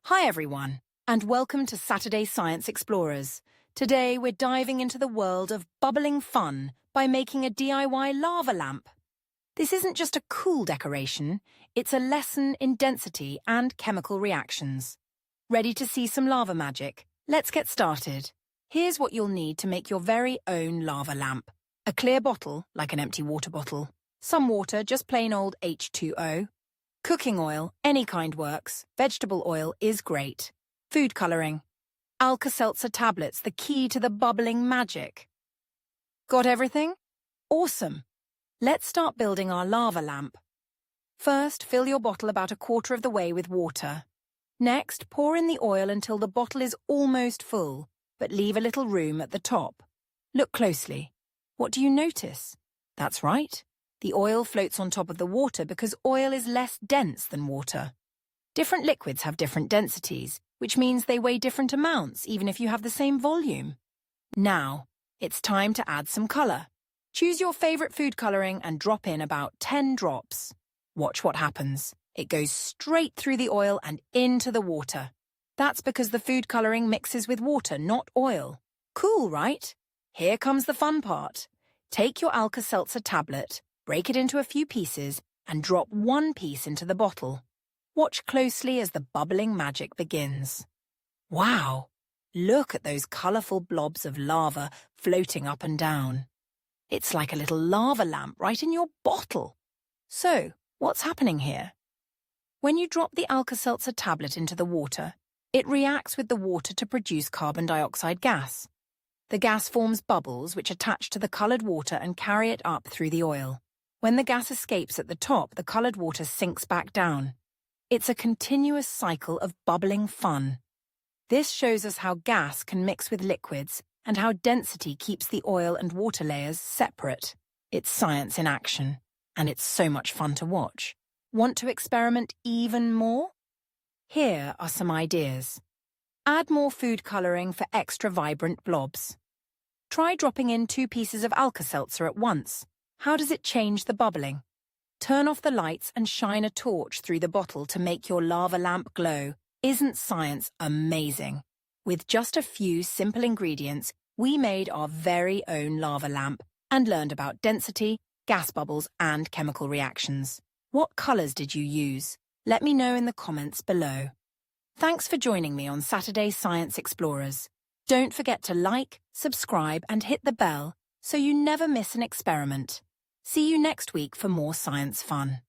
Hi everyone, and welcome to Saturday Science Explorers. Today we're diving into the world of bubbling fun by making a DIY lava lamp. This isn't just a cool decoration, it's a lesson in density and chemical reactions. Ready to see some lava magic? Let's get started. Here's what you'll need to make your very own lava lamp. A clear bottle, like an empty water bottle. Some water, just plain old H2O. Cooking oil, any kind works. Vegetable oil is great. Food coloring. Alka-Seltzer tablets, the key to the bubbling magic. Got everything? Awesome! Let's start building our lava lamp. First, fill your bottle about 1/4 of the way with water. Next, pour in the oil until the bottle is almost full, but leave a little room at the top. Look closely. What do you notice? That's right. The oil floats on top of the water because oil is less dense than water. Different liquids have different densities, which means they weigh different amounts even if you have the same volume. Now, it's time to add some colour. Choose your favourite food colouring and drop in about 10 drops. Watch what happens. It goes straight through the oil and into the water. That's because the food colouring mixes with water, not oil. Cool, right? Here comes the fun part. Take your Alka-Seltzer tablet, break it into a few pieces, and drop one piece into the bottle. Watch closely as the bubbling magic begins. Wow! Look at those colourful blobs of lava floating up and down. It's like a little lava lamp right in your bottle. So, what's happening here? When you drop the Alka-Seltzer tablet into the water, it reacts with the water to produce carbon dioxide gas. The gas forms bubbles which attach to the coloured water and carry it up through the oil. When the gas escapes at the top, the coloured water sinks back down. It's a continuous cycle of bubbling fun. This shows us how gas can mix with liquids and how density keeps the oil and water layers separate. It's science in action, and it's so much fun to watch. Want to experiment even more? Here are some ideas. Add more food colouring for extra vibrant blobs. Try dropping in 2 pieces of Alka-Seltzer at once. How does it change the bubbling? Turn off the lights and shine a torch through the bottle to make your lava lamp glow. Isn't science amazing? With just a few simple ingredients, we made our very own lava lamp and learned about density, gas bubbles, and chemical reactions. What colours did you use? Let me know in the comments below. Thanks for joining me on Saturday Science Explorers. Don't forget to like, subscribe, and hit the bell so you never miss an experiment. See you next week for more science fun.